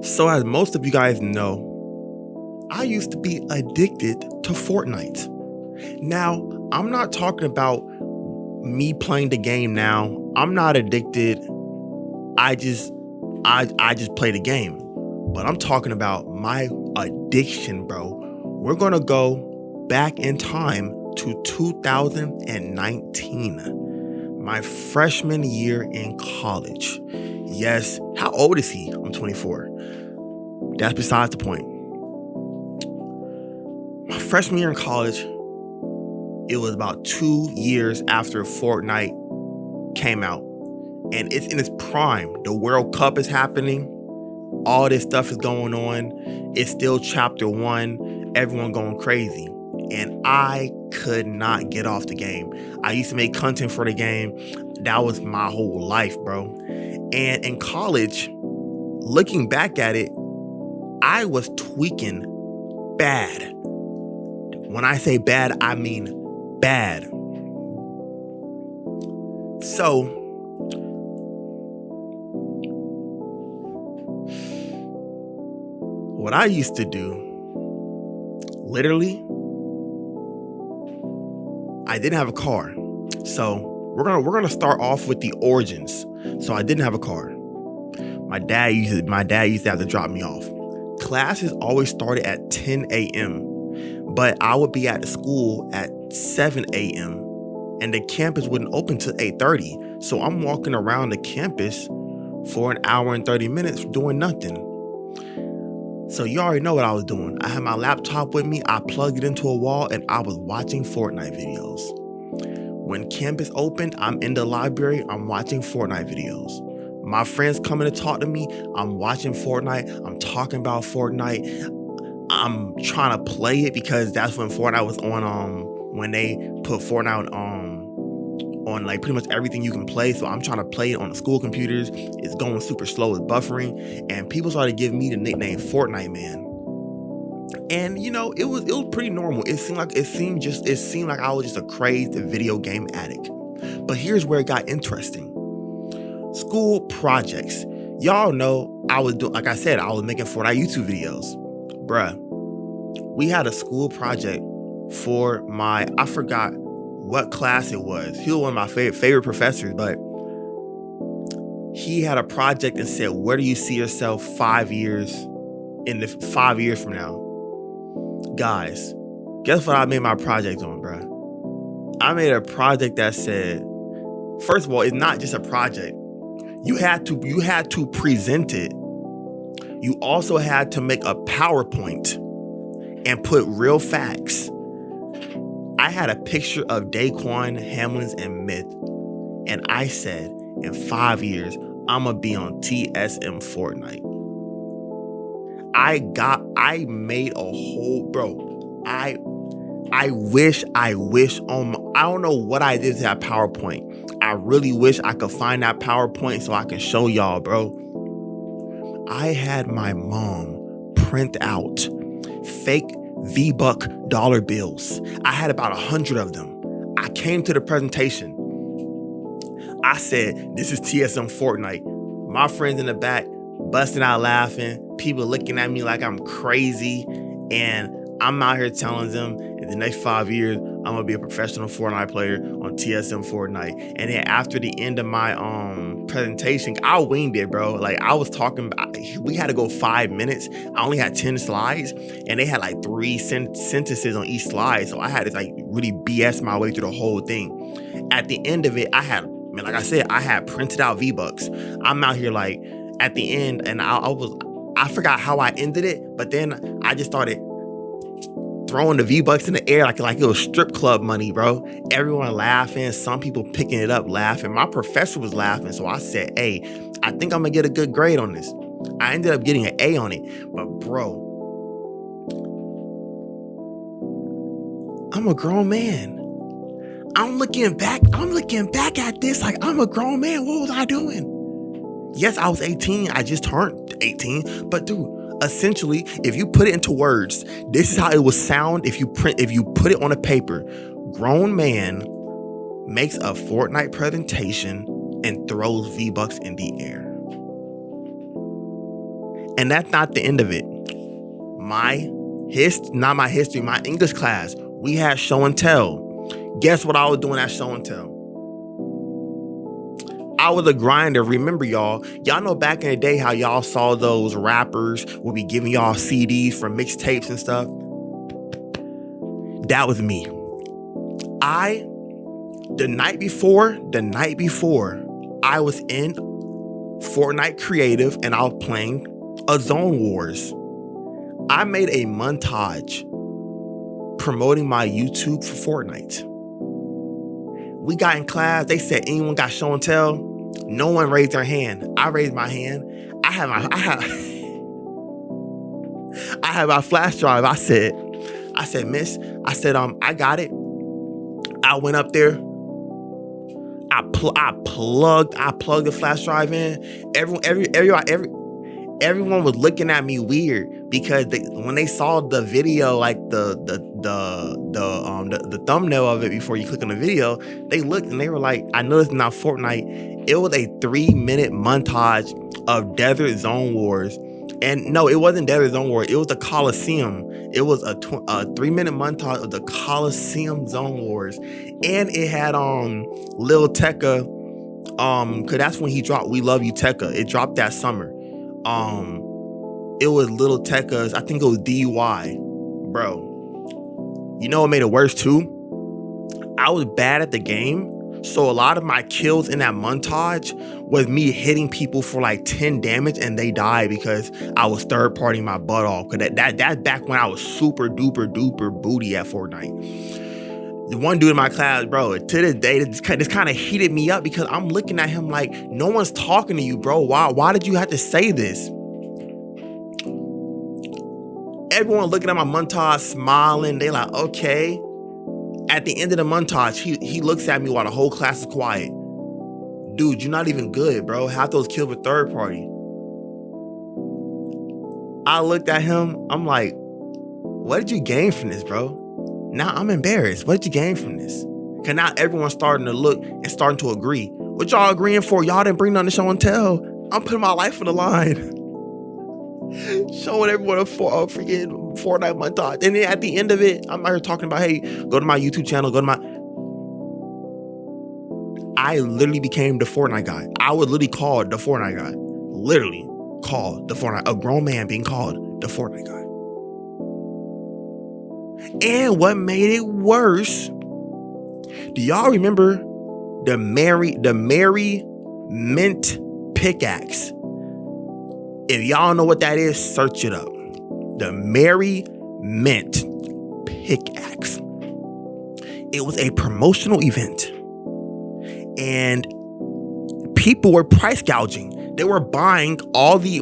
So as most of you guys know, I used to be addicted to Fortnite. Now, I'm not talking about me playing the game now. I'm not addicted. I just I just play the game. But I'm talking about my addiction, bro. We're going to go back in time to 2019. My freshman year in college. Yes, how old is he? I'm 24. That's besides the point. My freshman year in college, it was about 2 years after Fortnite came out. And it's in its prime. The World Cup is happening. All this stuff is going on. It's still chapter 1. Everyone going crazy. And I could not get off the game. I used to make content for the game. That was my whole life, bro. And in college, looking back at it, I was tweaking bad. When I say bad, I mean bad. So, what I used to do, literally, I didn't have a car. So we're gonna start off with the origins. So I didn't have a car. My dad used to have to drop me off. Classes always started at 10 a.m. But I would be at the school at 7 a.m. and the campus wouldn't open till 8:30. So I'm walking around the campus for an hour and 30 minutes doing nothing. So you already know what I was doing. I had my laptop with me. I plugged it into a wall and I was watching Fortnite videos. When campus opened, I'm in the library. I'm watching Fortnite videos. My friends coming to talk to me. I'm watching Fortnite. I'm talking about Fortnite. I'm trying to play it because that's when Fortnite was on. When they put Fortnite on like pretty much everything you can play. So I'm trying to play it on the school computers. It's going super slow. It's buffering, and people started giving me the nickname Fortnite Man. And you know, it was pretty normal. It seemed like I was just a crazed video game addict. But here's where it got interesting. School projects. Y'all know I was making Fortnite YouTube videos. Bruh, we had a school project for I forgot what class it was. He was one of my favorite professors, but he had a project and said, where do you see yourself 5 years from now? Guys, guess what I made my project on, bruh? I made a project that said, first of all, it's not just a project. You had to present it. You also had to make a PowerPoint and put real facts. I had a picture of Daquan, Hamlins, and Myth, and I said, in 5 years, I'm gonna be on TSM Fortnite. I made a whole, bro. I wish I don't know what I did to that PowerPoint. I really wish I could find that PowerPoint so I can show y'all, bro. I had my mom print out fake V-Buck dollar bills. I had about 100 of them. I came to the presentation. I said, this is TSM Fortnite. My friends in the back busting out laughing. People looking at me like I'm crazy. And I'm out here telling them in the next 5 years, I'm going to be a professional Fortnite player on TSM Fortnite. And then after the end of my presentation, I winged it, bro. Like I was talking, we had to go 5 minutes. I only had 10 slides and they had like 3 sentences on each slide. So I had to like really BS my way through the whole thing. At the end of it, I had printed out V-Bucks. I'm out here like at the end and I forgot how I ended it, but then I just started throwing the V-Bucks in the air like it was strip club money, bro. Everyone laughing, some people picking it up laughing. My professor was laughing, so I said, hey, I think I'm gonna get a good grade on this. I ended up getting an A on it, but bro, I'm a grown man. I'm looking back at this like I'm a grown man. What was I doing? Yes, I was 18. I just turned 18, but dude, essentially, if you put it into words, this is how it would sound if you put it on a paper. Grown man makes a Fortnite presentation and throws V-Bucks in the air. And that's not the end of it. My English class, we had show and tell. Guess what I was doing at show and tell? I was a grinder. Remember, y'all know back in the day how y'all saw those rappers would be giving y'all CDs for mixtapes and stuff? That was me. The night before, I was in Fortnite Creative and I was playing a Zone Wars. I made a montage promoting my YouTube for Fortnite. We got in class. They said, anyone got show and tell? No one raised their hand. I raised my hand. I had my flash drive. I said, miss, I got it. I went up there. I plugged the flash drive in. Everyone was looking at me weird because when they saw the video, like the thumbnail of it before you click on the video, they looked and they were like, I know this is not Fortnite. It was a 3-minute montage of Desert Zone Wars. And no, it wasn't Desert Zone Wars. It was the Coliseum. It was a 3-minute montage of the Coliseum Zone Wars. And it had Lil Tecca, cause that's when he dropped We Love You Tecca. It dropped that summer. It was Lil Tecca's, I think it was DUI. Bro, you know what made it worse too? I was bad at the game. So a lot of my kills in that montage was me hitting people for like 10 damage and they died because I was third partying my butt off. Cause that's back when I was super duper booty at Fortnite. The one dude in my class, bro, to this day, this kind of heated me up because I'm looking at him like, no one's talking to you, bro. Why did you have to say this? Everyone looking at my montage, smiling. They like, okay. At the end of the montage, he looks at me while the whole class is quiet. Dude, you're not even good, bro. Half those kills were third party. I looked at him. I'm like, what did you gain from this, bro? Now I'm embarrassed. What did you gain from this? Because now everyone's starting to look and starting to agree. What y'all agreeing for? Y'all didn't bring nothing to show and tell. I'm putting my life on the line. Showing everyone a freaking Fortnite montage. And then at the end of it, I'm out here talking about, hey, go to my YouTube channel, I literally became the Fortnite guy. I was literally called the Fortnite guy. Literally called the Fortnite. A grown man being called the Fortnite guy. And what made it worse, do y'all remember the Merry Mint pickaxe? If y'all know what that is, search it up. The Merry Mint pickaxe. It was a promotional event. And people were price gouging. They were buying all the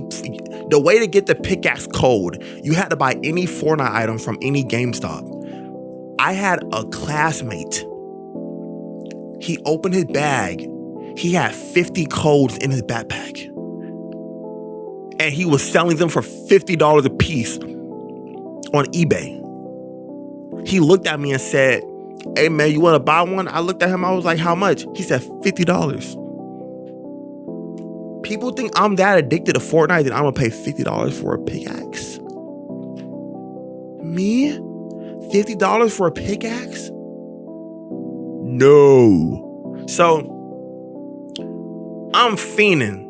way to get the pickaxe code. You had to buy any Fortnite item from any GameStop. I had a classmate. He opened his bag. He had 50 codes in his backpack. And he was selling them for $50 a piece on eBay. He looked at me and said, hey man, you want to buy one? I looked at him, I was like, how much? He said $50. People think I'm that addicted to Fortnite that I'm going to pay $50 for a pickaxe. Me? $50 for a pickaxe? No. So, I'm fiending.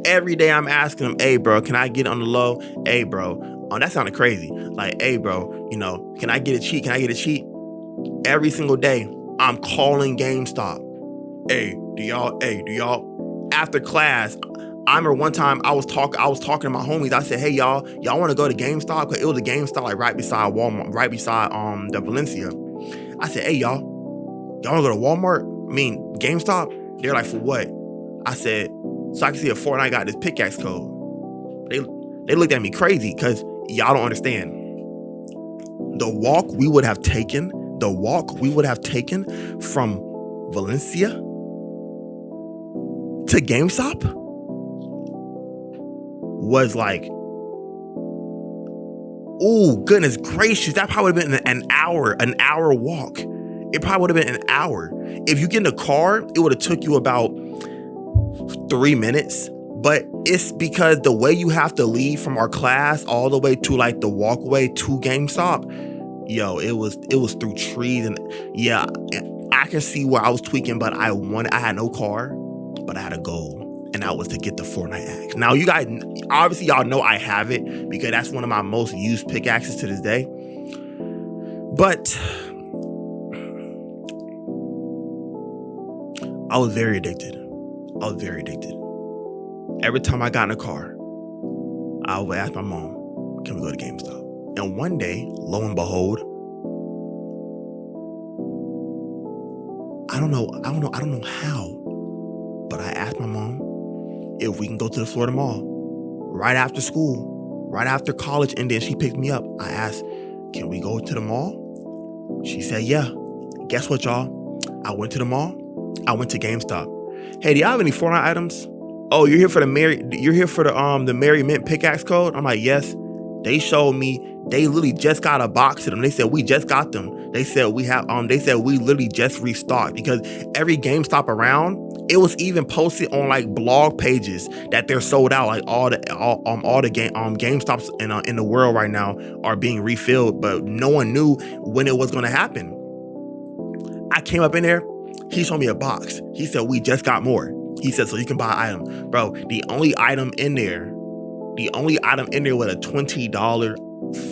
Every day I'm asking him, hey bro, can I get on the low? Hey bro, oh that sounded crazy. Like, hey bro, can I get a cheat? Can I get a cheat? Every single day, I'm calling GameStop. Hey, do y'all? After class, I remember one time I was talking to my homies. I said, hey y'all want to go to GameStop? Cause it was a GameStop like right beside Walmart, right beside the Valencia. I said, hey y'all want to go to Walmart? I mean GameStop? They're like, for what? I said, so I can see if Fortnite got this pickaxe code. They looked at me crazy because y'all don't understand. The walk we would have taken from Valencia to GameStop was like, oh goodness gracious, that probably would have been an hour walk. It probably would have been an hour. If you get in a car, it would have took you about 3 minutes. But it's because the way you have to leave from our class all the way to like the walkway to GameStop, yo, it was through trees. And yeah, I can see where I was tweaking, but I had no car, but I had a goal, and that was to get the Fortnite axe. Now, you guys, obviously y'all know I have it because that's one of my most used pickaxes to this day. But I was very addicted. Every time I got in a car, I would ask my mom, can we go to GameStop? And one day, lo and behold, I don't know how, but I asked my mom if we can go to the Florida Mall right after school, right after college, and then she picked me up. I asked, can we go to the mall? She said, yeah. Guess what, y'all? I went to the mall. I went to GameStop. Hey, do y'all have any Fortnite items? Oh, you're here for the Merry Mint pickaxe code? I'm like, yes. They showed me they literally just got a box of them. They said we just got them. They said we literally just restocked, because every GameStop around, it was even posted on like blog pages that they're sold out. Like all the GameStops in the world right now are being refilled, but no one knew when it was going to happen. I came up in there. He showed me a box. He said, we just got more. He said, so you can buy an item. Bro, the only item in there with a $20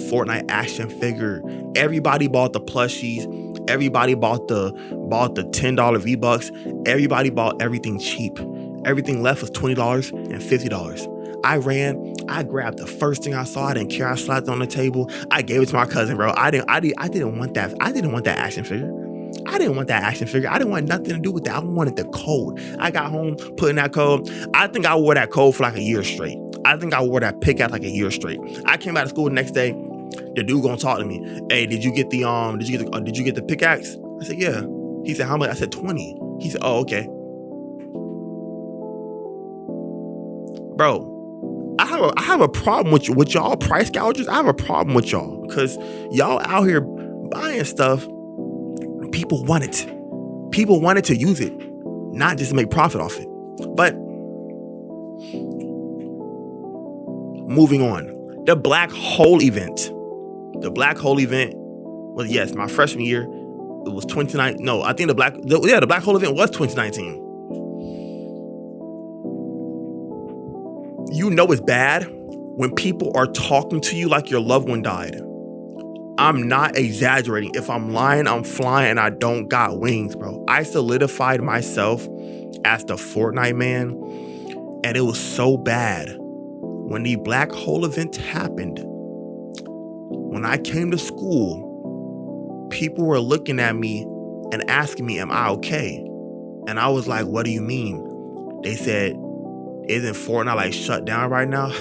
Fortnite action figure. Everybody bought the plushies. Everybody bought the $10 V-Bucks. Everybody bought everything cheap. Everything left was $20 and $50. I ran. I grabbed the first thing I saw. I didn't care. I slapped it on the table. I gave it to my cousin, bro. I didn't want that. I didn't want that action figure. I didn't want nothing to do with that. I wanted the code. I got home, put in that code. I think I wore that code for like a year straight. I think I wore that pickaxe like a year straight. I came out of school the next day. The dude gonna talk to me. Hey, did you get the pickaxe? I said, yeah. He said, how much? I said, 20. He said, oh, okay. Bro, I have a problem with y'all price gougers. I have a problem with y'all because y'all out here buying stuff. People wanted to use it, not just make profit off it. But moving on, the black hole event. The black hole event was, yes, my freshman year. It was 2019. No, I think the black hole event was 2019. You know it's bad when people are talking to you like your loved one died. I'm not exaggerating. If I'm lying, I'm flying, and I don't got wings, bro. I solidified myself as the Fortnite man, and it was so bad. When the black hole event happened, when I came to school, people were looking at me and asking me, am I okay? And I was like, what do you mean? They said, isn't Fortnite like shut down right now?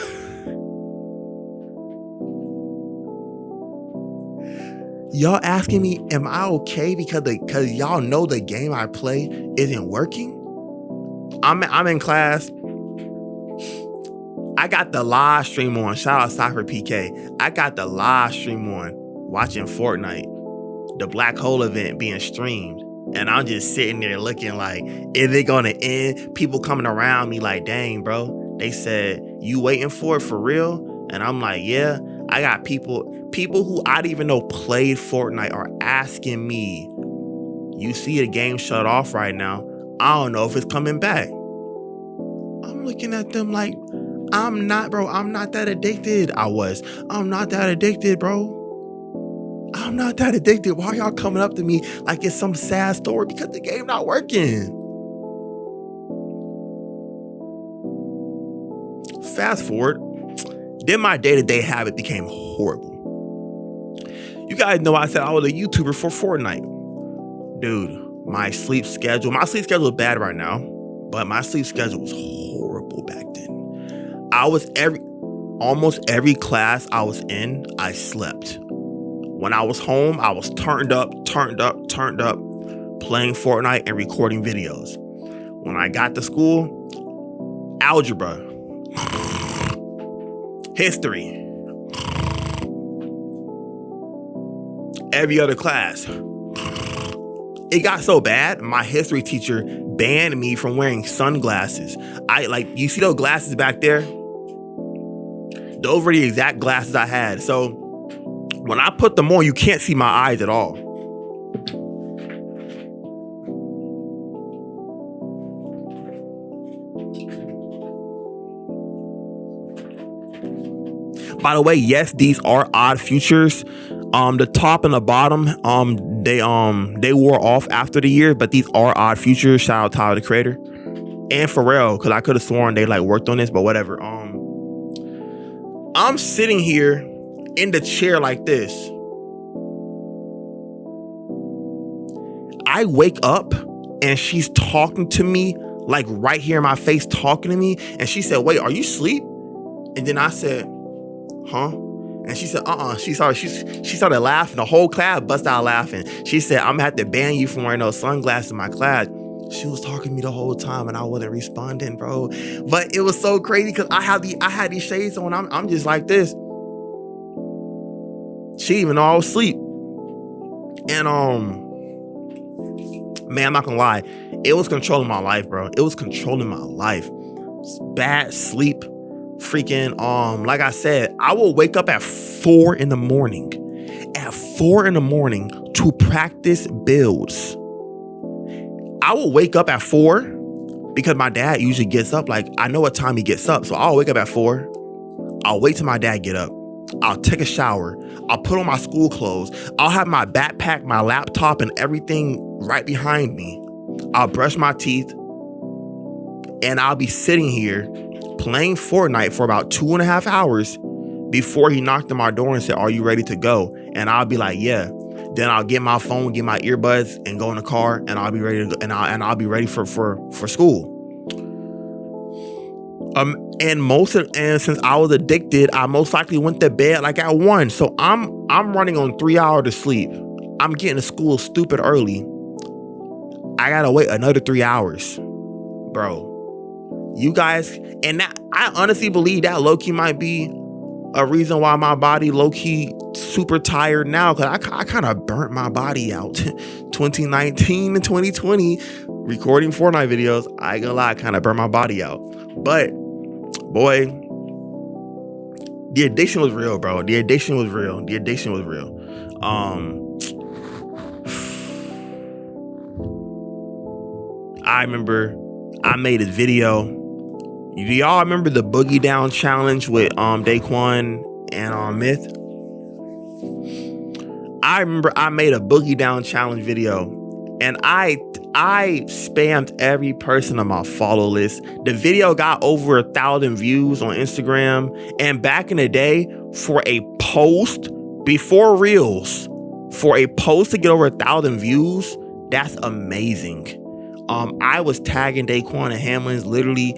Y'all asking me, am I okay because y'all know the game I play isn't working? I'm in class. I got the live stream on. Shout out Soccer PK. I got the live stream on watching Fortnite, the black hole event being streamed. And I'm just sitting there looking like, is it going to end? People coming around me like, dang, bro. They said, you waiting for it for real? And I'm like, yeah. I got people who I didn't even know played Fortnite are asking me, you see the game shut off right now. I don't know if it's coming back. I'm looking at them like, I'm not that addicted. I'm not that addicted, bro. I'm not that addicted. Why are y'all coming up to me like it's some sad story because the game not working? Fast forward. Then my day-to-day habit became horrible. You guys know I said I was a YouTuber for Fortnite. Dude, my sleep schedule is bad right now, but my sleep schedule was horrible back then. Almost every class I was in, I slept. When I was home, I was turned up, playing Fortnite and recording videos. When I got to school, algebra, history, every other class, It got so bad, my history teacher banned me from wearing sunglasses. You see those glasses back there? Those were the exact glasses I had. So when I put them on, you can't see my eyes at all. By the way, yes, these are odd futures. The top and the bottom, they wore off after the year, but these are odd futures. Shout out Tyler the Creator and Pharrell, because I could have sworn they worked on this, but whatever. I'm sitting here in the chair like this. I wake up and she's talking to me right here in my face, talking to me, and she said, "Wait, are you asleep?" And then I said, "Huh?" And she said, She started laughing. The whole class busted out laughing. She said, "I'm gonna have to ban you from wearing those sunglasses in my class." She was talking to me the whole time and I wasn't responding, bro. But it was so crazy because I had these shades on. I'm just like this. She didn't even know I was asleep. And man, I'm not gonna lie, it was controlling my life, bro. It was controlling my life. Bad sleep. Freaking, like I said, I will wake up at 4 in the morning. At 4 in the morning to practice builds. I will wake up at 4 because my dad usually gets up. I know what time he gets up. So I'll wake up at 4. I'll wait till my dad get up. I'll take a shower. I'll put on my school clothes. I'll have my backpack, my laptop, and everything right behind me. I'll brush my teeth. And I'll be sitting here playing Fortnite for about 2.5 hours before he knocked on my door and said, "Are you ready to go?" And I'll be like, "Yeah." Then I'll get my phone, get my earbuds, and go in the car, and I'll be ready to go, and I'll be ready for school. And since I was addicted, I most likely went to bed at 1. So I'm running on 3 hours of sleep. I'm getting to school stupid early. I gotta wait another 3 hours, bro. You guys, and that, I honestly believe that low-key might be a reason why my body low-key super tired now, because I kind of burnt my body out 2019 and 2020 recording Fortnite videos. I ain't gonna lie, I kind of burnt my body out. But boy, the addiction was real, bro. The addiction was real. I remember I made a video. Do y'all remember the Boogie Down challenge with Daquan and Myth? I remember I made a Boogie Down challenge video, and I spammed every person on my follow list. The video got over 1,000 views on Instagram, and back in the day, for a post before Reels, for a post to get over 1,000 views, that's amazing. I was tagging Daquan and Hamlins literally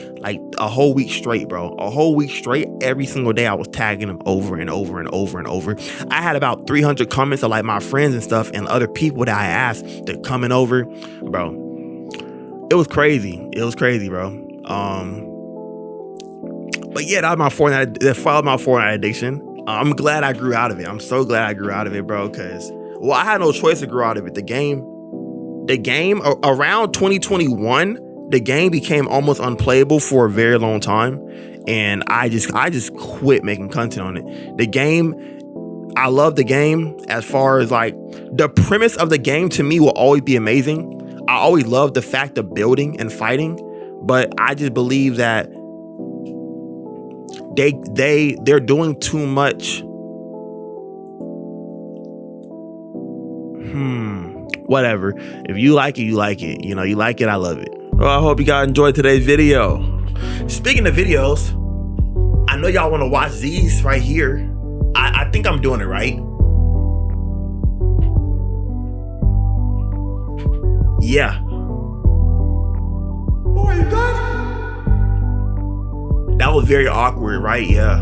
a whole week straight, bro. A whole week straight. Every single day I was tagging them over and over and over and over. I had about 300 comments of my friends and stuff and other people that I asked to coming over, bro. It was crazy. Bro. But yeah, that was my Fortnite addiction. I'm glad I grew out of it. I'm so glad I grew out of it, bro, because, well, I had no choice to grow out of it. The game around 2021, the game became almost unplayable for a very long time, and I just quit making content on it. The game, I love the game as far as the premise of the game to me will always be amazing. I always loved the fact of building and fighting, but I just believe that they're doing too much. Whatever. If you like it, you like it. You like it, I love it. Well, I hope you guys enjoyed today's video. Speaking of videos, I know y'all want to watch these right here. I think I'm doing it right. Yeah. Boy, you got it? That was very awkward, right? Yeah.